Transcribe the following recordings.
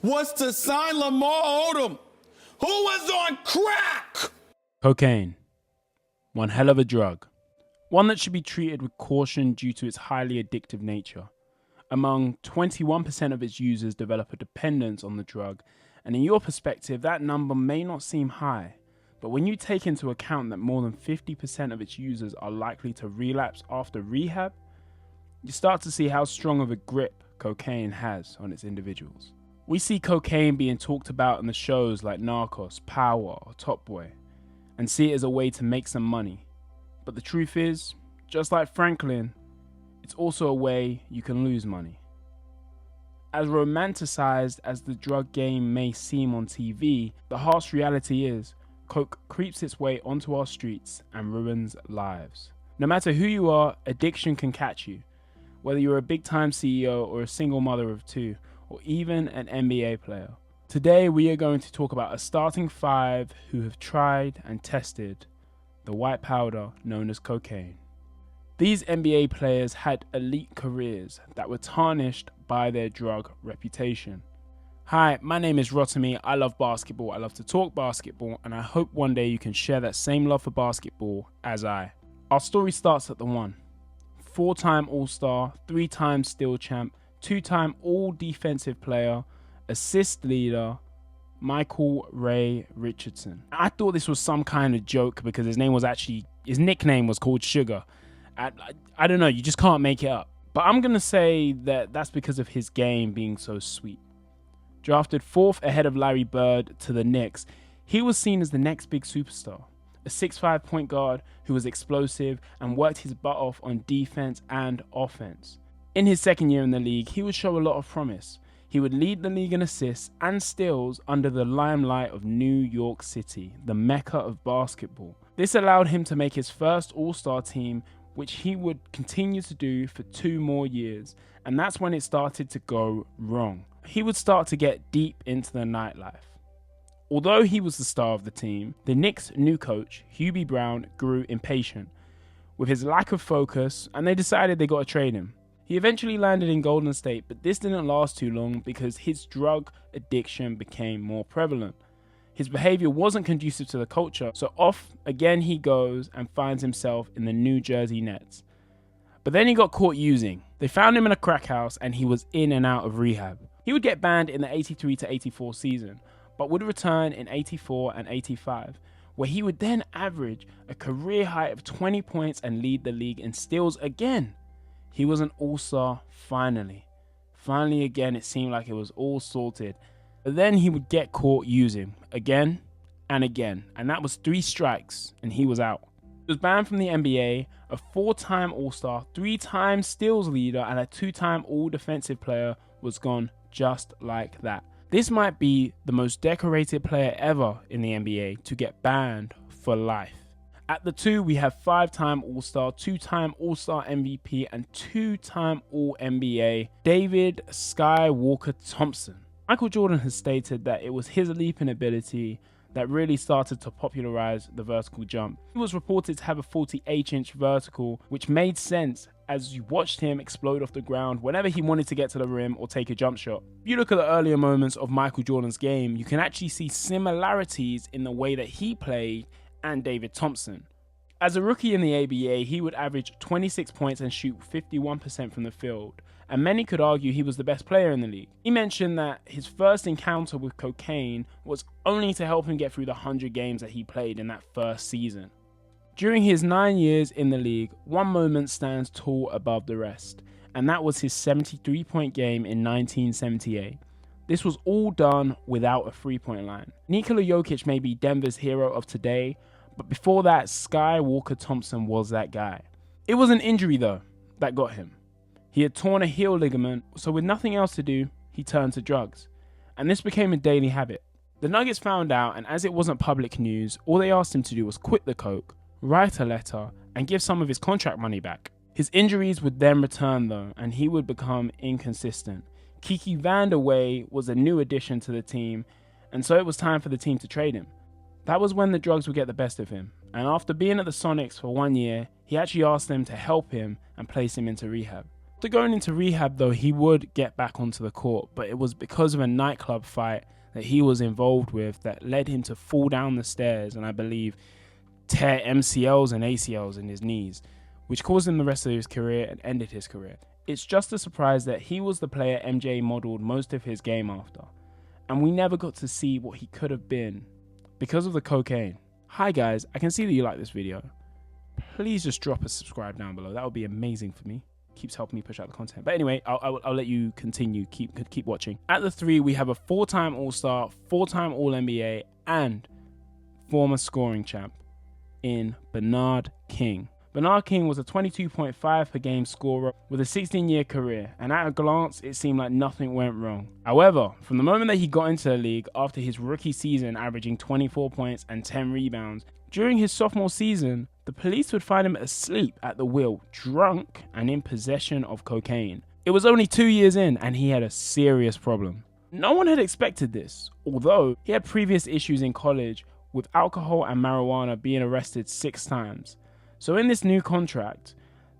was to sign Lamar Odom, who was on crack. Cocaine. One hell of a drug. One that should be treated with caution due to its highly addictive nature. Among 21% of its users develop a dependence on the drug, and in your perspective, that number may not seem high. But when you take into account that more than 50% of its users are likely to relapse after rehab, you start to see how strong of a grip cocaine has on its individuals. We see cocaine being talked about in the shows like Narcos, Power, or Top Boy, and see it as a way to make some money. But the truth is, just like Franklin, it's also a way you can lose money. As romanticized as the drug game may seem on TV, the harsh reality is, coke creeps its way onto our streets and ruins lives. No matter who you are, addiction can catch you. Whether you're a big-time CEO or a single mother of two, or even an NBA player. Today we are going to talk about a starting five who have tried and tested the white powder known as cocaine. These NBA players had elite careers that were tarnished by their drug reputation. Hi, my name is Roti. I love basketball, I love to talk basketball, and I hope one day you can share that same love for basketball as I. Our story starts at the one. 4-time All-Star, 3-time Steel Champ, 2-time All-Defensive Player, assist leader, Michael Ray Richardson. I thought this was some kind of joke because his nickname was called Sugar. I don't know, you just can't make it up. But I'm going to say that that's because of his game being so sweet. Drafted 4th ahead of Larry Bird to the Knicks, he was seen as the next big superstar. A 6'5" point guard who was explosive and worked his butt off on defense and offense. In his second year in the league, he would show a lot of promise. He would lead the league in assists and steals under the limelight of New York City, the mecca of basketball. This allowed him to make his first All-Star team, which he would continue to do for 2 more years, and that's when it started to go wrong. He would start to get deep into the nightlife. Although he was the star of the team, the Knicks' new coach, Hubie Brown, grew impatient with his lack of focus, and they decided they got to trade him. He eventually landed in Golden State, but this didn't last too long because his drug addiction became more prevalent. His behavior wasn't conducive to the culture, so off again he goes and finds himself in the New Jersey Nets. But then he got caught using. They found him in a crack house and he was in and out of rehab. He would get banned in the 83 to 84 season, but would return in 84 and 85, where he would then average a career high of 20 points and lead the league in steals again. He was an all-star finally. Finally again, it seemed like it was all sorted. But then he would get caught using again and again, and that was 3 strikes and he was out. He was banned from the NBA, a 4-time All-Star, 3-time steals leader, and a 2-time All-Defensive player was gone just like that. This might be the most decorated player ever in the NBA to get banned for life. At the 2, we have 5-time All-Star, 2-time All-Star MVP, and 2-time All-NBA, David Skywalker Thompson. Michael Jordan has stated that it was his leaping ability that really started to popularize the vertical jump. He was reported to have a 48-inch vertical, which made sense as you watched him explode off the ground whenever he wanted to get to the rim or take a jump shot. If you look at the earlier moments of Michael Jordan's game, you can actually see similarities in the way that he played and David Thompson. As a rookie in the ABA, he would average 26 points and shoot 51% from the field, and many could argue he was the best player in the league. He mentioned that his first encounter with cocaine was only to help him get through the 100 games that he played in that first season. During his 9 years in the league, one moment stands tall above the rest, and that was his 73-point game in 1978. This was all done without a 3-point line. Nikola Jokic may be Denver's hero of today, but before that, Skywalker Thompson was that guy. It was an injury though that got him. He had torn a heel ligament, so with nothing else to do, he turned to drugs. And this became a daily habit. The Nuggets found out, and as it wasn't public news, all they asked him to do was quit the coke, write a letter, and give some of his contract money back. His injuries would then return though, and he would become inconsistent. Kiki Vandeweghe was a new addition to the team, and so it was time for the team to trade him. That was when the drugs would get the best of him, and after being at the Sonics for 1 year, he actually asked them to help him and place him into rehab. After going into rehab though, he would get back onto the court, but it was because of a nightclub fight that he was involved with that led him to fall down the stairs and I believe tear MCLs and ACLs in his knees, which caused him the rest of his career and ended his career. It's just a surprise that he was the player MJ modeled most of his game after, and we never got to see what he could have been because of the cocaine. Hi guys, I can see that you like this video. Please just drop a subscribe down below. That would be amazing for me. Keeps helping me push out the content. But anyway, I'll let you continue. Keep watching. At the 3, we have a 4-time All-Star, 4-time All-NBA, and former scoring champ in Bernard King. Bernard King was a 22.5 per game scorer with a 16-year career, and at a glance, it seemed like nothing went wrong. However, from the moment that he got into the league after his rookie season averaging 24 points and 10 rebounds, during his sophomore season, the police would find him asleep at the wheel, drunk and in possession of cocaine. It was only 2 years in and he had a serious problem. No one had expected this, although he had previous issues in college with alcohol and marijuana, being arrested 6 times. So in this new contract,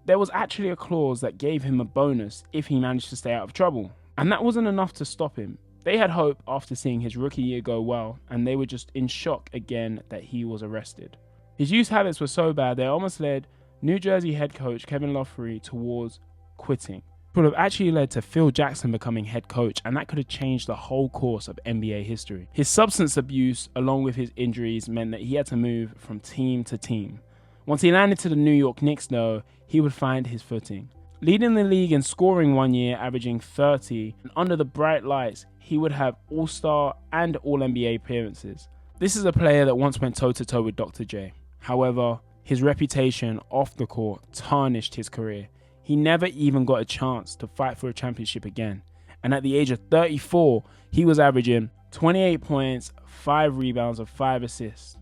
there was actually a clause that gave him a bonus if he managed to stay out of trouble. And that wasn't enough to stop him. They had hope after seeing his rookie year go well, and they were just in shock again that he was arrested. His use habits were so bad they almost led New Jersey head coach Kevin Loughery towards quitting. It would have actually led to Phil Jackson becoming head coach, and that could have changed the whole course of NBA history. His substance abuse, along with his injuries, meant that he had to move from team to team. Once he landed to the New York Knicks though, he would find his footing. Leading the league in scoring one year, averaging 30, and under the bright lights, he would have All-Star and All-NBA appearances. This is a player that once went toe-to-toe with Dr. J. However, his reputation off the court tarnished his career. He never even got a chance to fight for a championship again. And at the age of 34, he was averaging 28 points, 5 rebounds, and 5 assists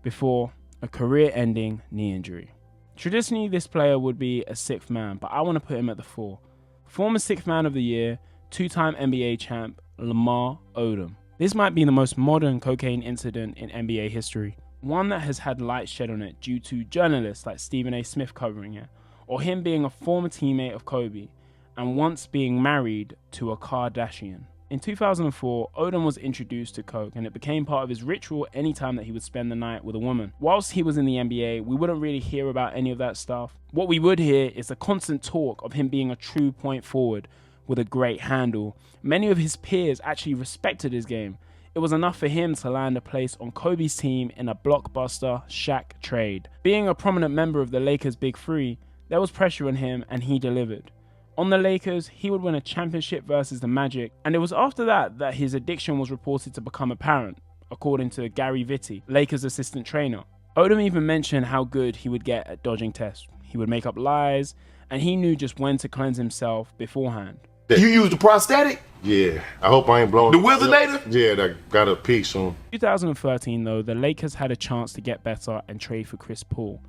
before a career-ending knee injury. Traditionally, this player would be a 6th man, but I want to put him at the 4. Former 6th man of the year, 2-time NBA champ, Lamar Odom. This might be the most modern cocaine incident in NBA history, one that has had light shed on it due to journalists like Stephen A. Smith covering it, or him being a former teammate of Kobe, and once being married to a Kardashian. In 2004, Odom was introduced to coke, and it became part of his ritual anytime that he would spend the night with a woman. Whilst he was in the NBA, we wouldn't really hear about any of that stuff. What we would hear is the constant talk of him being a true point forward with a great handle. Many of his peers actually respected his game. It was enough for him to land a place on Kobe's team in a blockbuster Shaq trade. Being a prominent member of the Lakers' Big Three, there was pressure on him and he delivered. On the Lakers, he would win a championship versus the Magic, and it was after that that his addiction was reported to become apparent, according to Gary Vitti, Lakers' assistant trainer. Odom even mentioned how good he would get at dodging tests. He would make up lies, and he knew just when to cleanse himself beforehand. You used the prosthetic? Yeah, I hope I ain't blowing The Wizardator? Yeah, that got a peak soon. 2013 though, the Lakers had a chance to get better and trade for Chris Paul.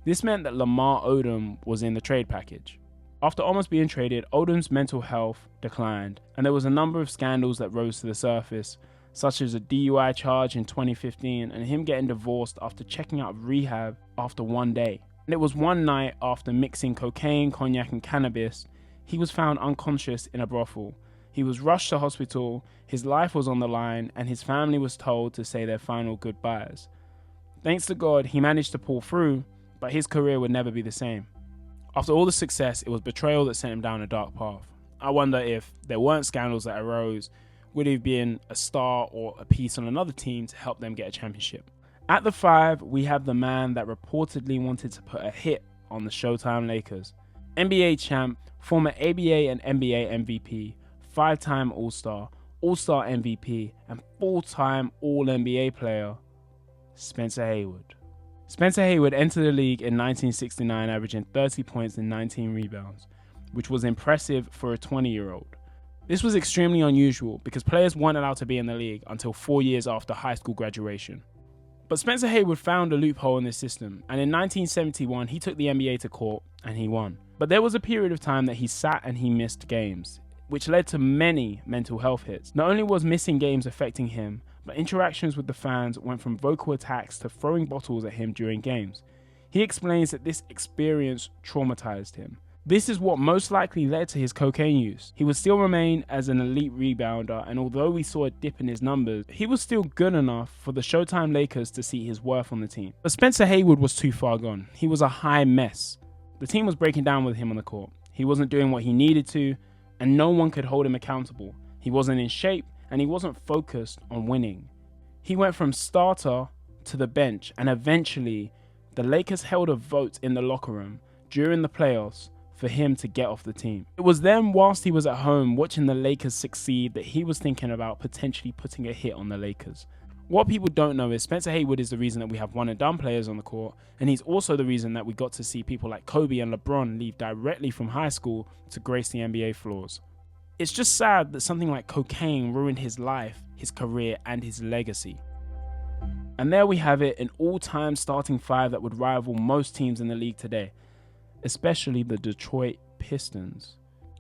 This meant that Lamar Odom was in the trade package. After almost being traded, Odom's mental health declined, and there was a number of scandals that rose to the surface, such as a DUI charge in 2015 and him getting divorced after checking out of rehab after one day. And it was one night after mixing cocaine, cognac and cannabis, he was found unconscious in a brothel. He was rushed to hospital, his life was on the line, and his family was told to say their final goodbyes. Thanks to God, he managed to pull through, but his career would never be the same. After all the success, it was betrayal that sent him down a dark path. I wonder if there weren't scandals that arose, would he have been a star or a piece on another team to help them get a championship? At the 5, we have the man that reportedly wanted to put a hit on the Showtime Lakers. NBA champ, former ABA and NBA MVP, 5-time All-Star, All-Star MVP, and 4-time All-NBA player, Spencer Haywood. Spencer Haywood entered the league in 1969, averaging 30 points and 19 rebounds, which was impressive for a 20-year-old. This was extremely unusual because players weren't allowed to be in the league until 4 years after high school graduation. But Spencer Haywood found a loophole in this system, and in 1971 he took the NBA to court and he won. But there was a period of time that he sat and he missed games, which led to many mental health hits. Not only was missing games affecting him, but interactions with the fans went from vocal attacks to throwing bottles at him during games. He explains that this experience traumatized him. This is what most likely led to his cocaine use. He would still remain as an elite rebounder, and although we saw a dip in his numbers, he was still good enough for the Showtime Lakers to see his worth on the team. But Spencer Haywood was too far gone. He was a high mess. The team was breaking down with him on the court. He wasn't doing what he needed to, and no one could hold him accountable. He wasn't in shape, and he wasn't focused on winning. He went from starter to the bench, and eventually, the Lakers held a vote in the locker room during the playoffs for him to get off the team. It was then, whilst he was at home watching the Lakers succeed, that he was thinking about potentially putting a hit on the Lakers. What people don't know is Spencer Haywood is the reason that we have one and done players on the court, and he's also the reason that we got to see people like Kobe and LeBron leave directly from high school to grace the NBA floors. It's just sad that something like cocaine ruined his life, his career, and his legacy. And there we have it, an all-time starting five that would rival most teams in the league today, especially the Detroit Pistons.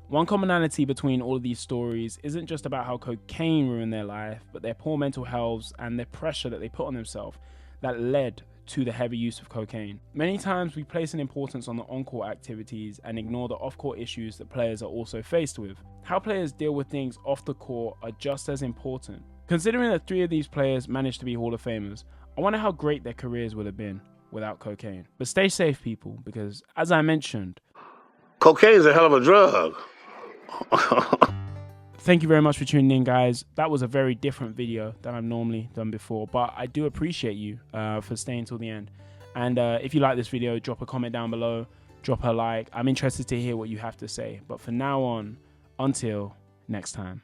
One commonality between all of these stories isn't just about how cocaine ruined their life, but their poor mental health and the pressure that they put on themselves that led to the heavy use of cocaine. Many times we place an importance on the on-court activities and ignore the off-court issues that players are also faced with. How players deal with things off the court are just as important. Considering that 3 of these players managed to be Hall of Famers, I wonder how great their careers would have been without cocaine. But stay safe, people, because as I mentioned, Cocaine is a hell of a drug. thank you very much for tuning in, guys. That was a very different video than I've normally done before, but I do appreciate you for staying till the end. And if you like this video, drop a comment down below, drop a like. I'm interested to hear what you have to say. But for now on, until next time.